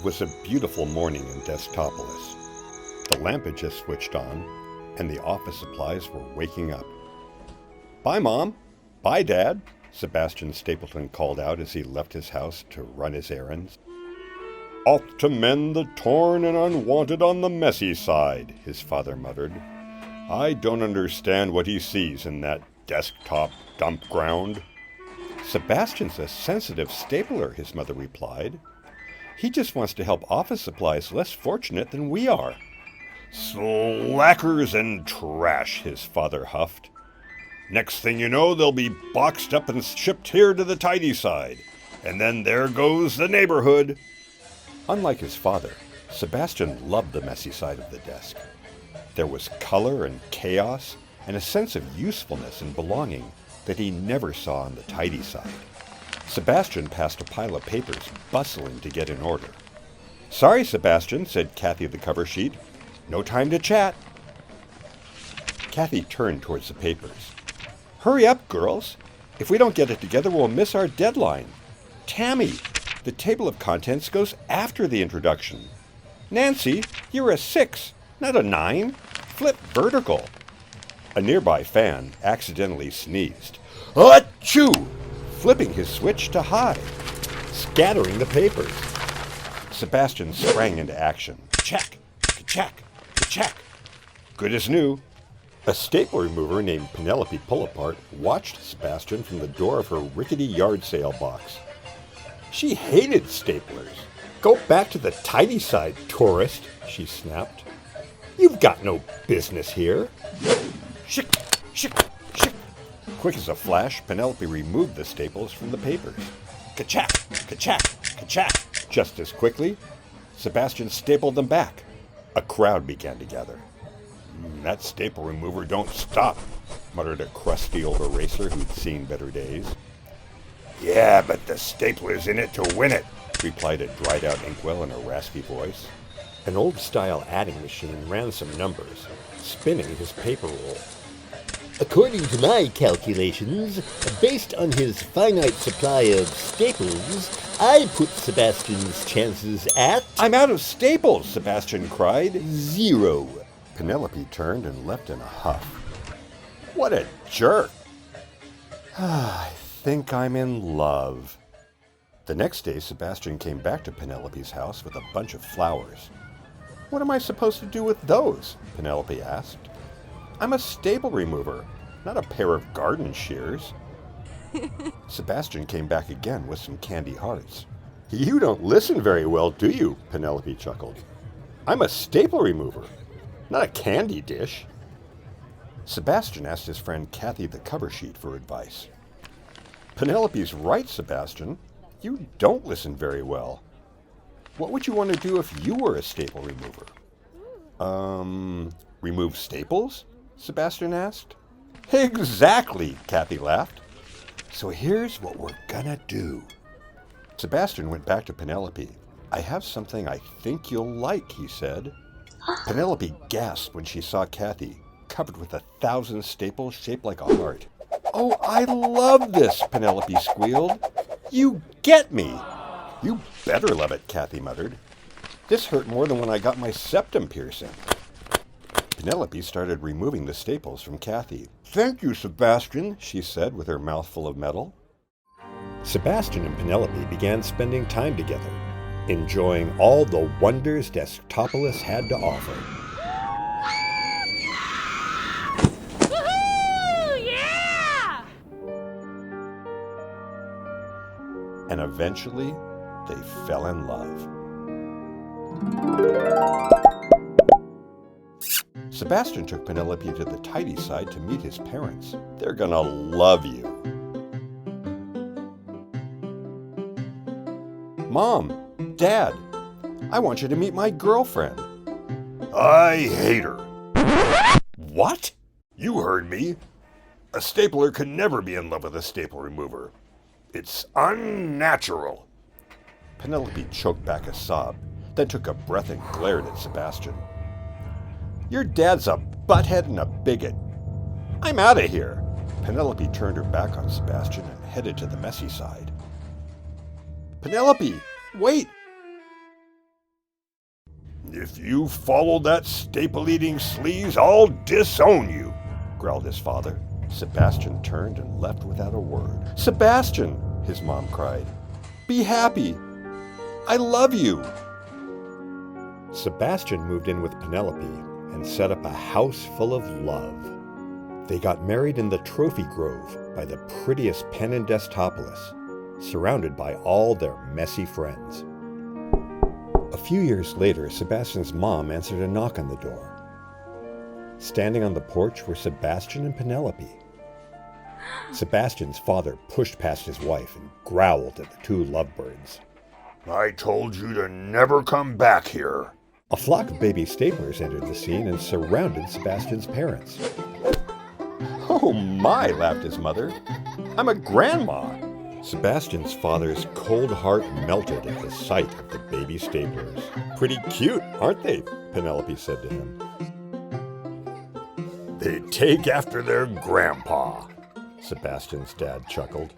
It was a beautiful morning in Destopolis. The lamp had just switched on, and the office supplies were waking up. "Bye, Mom. Bye, Dad," Sebastian Stapleton called out as he left his house to run his errands. "Off to mend the torn and unwanted on the messy side," his father muttered. "I don't understand what he sees in that desktop dump ground." "Sebastian's a sensitive stapler," his mother replied. "He just wants to help office supplies less fortunate than we are." "Slackers and trash," his father huffed. "Next thing you know, they'll be boxed up and shipped here to the tidy side. And then there goes the neighborhood." Unlike his father, Sebastian loved the messy side of the desk. There was color and chaos and a sense of usefulness and belonging that he never saw on the tidy side. Sebastian passed a pile of papers, bustling to get in order. "Sorry, Sebastian," said Kathy the cover sheet. "No time to chat." Kathy turned towards the papers. "Hurry up, girls. If we don't get it together, we'll miss our deadline. Tammy, the table of contents goes after the introduction. Nancy, you're a 6, not a 9. Flip vertical." A nearby fan accidentally sneezed. "Achoo!" flipping his switch to high, scattering the papers. Sebastian sprang into action. Check, ka-check, ka-check. Good as new. A staple remover named Penelope Pullapart watched Sebastian from the door of her rickety yard sale box. She hated staplers. "Go back to the tidy side, tourist," she snapped. "You've got no business here." Shick, shick, shick. Quick as a flash, Penelope removed the staples from the papers. Ka-chack, ka-chack, ka-chack. Just as quickly, Sebastian stapled them back. A crowd began to gather. "That staple remover don't stop," muttered a crusty old eraser who'd seen better days. "Yeah, but the stapler's in it to win it," replied a dried-out inkwell in a raspy voice. An old-style adding machine ran some numbers, spinning his paper roll. "According to my calculations, based on his finite supply of staples, I put Sebastian's chances at..." "I'm out of staples," Sebastian cried. "0. Penelope turned and left in a huff. "What a jerk." "I think I'm in love." The next day, Sebastian came back to Penelope's house with a bunch of flowers. "What am I supposed to do with those?" Penelope asked. "I'm a staple remover, not a pair of garden shears." Sebastian came back again with some candy hearts. "You don't listen very well, do you?" Penelope chuckled. "I'm a staple remover, not a candy dish." Sebastian asked his friend Kathy the cover sheet for advice. "Penelope's right, Sebastian. You don't listen very well. What would you want to do if you were a staple remover?" Remove staples?" Sebastian asked. "Exactly," Kathy laughed. "So here's what we're gonna do." Sebastian went back to Penelope. "I have something I think you'll like," he said. Penelope gasped when she saw Kathy, covered with 1,000 staples shaped like a heart. "Oh, I love this," Penelope squealed. "You get me." "You better love it," Kathy muttered. "This hurt more than when I got my septum piercing." Penelope started removing the staples from Kathy. "Thank you, Sebastian," she said with her mouth full of metal. Sebastian and Penelope began spending time together, enjoying all the wonders Destopolis had to offer. Woohoo! Yeah! And eventually, they fell in love. Sebastian took Penelope to the tidy side to meet his parents. "They're gonna love you." "Mom, Dad, I want you to meet my girlfriend." "I hate her." "What?" "You heard me. A stapler can never be in love with a staple remover. It's unnatural." Penelope choked back a sob, then took a breath and glared at Sebastian. "Your dad's a butthead and a bigot. I'm out of here." Penelope turned her back on Sebastian and headed to the messy side. "Penelope, wait!" If you follow that staple-eating sleaze, I'll disown you, growled his father. Sebastian turned and left without a word. Sebastian, his mom cried, be happy. I love you. Sebastian moved in with Penelope and set up a house full of love. They got married in the Trophy Grove by the prettiest pen in Destopolis, surrounded by all their messy friends. A few years later, Sebastian's mom answered a knock on the door. Standing on the porch were Sebastian and Penelope. Sebastian's father pushed past his wife and growled at the two lovebirds. I told you to never come back here. A flock of baby staplers entered the scene and surrounded Sebastian's parents. Oh my, laughed his mother. I'm a grandma. Sebastian's father's cold heart melted at the sight of the baby staplers. Pretty cute, aren't they? Penelope said to him. They take after their grandpa, Sebastian's dad chuckled.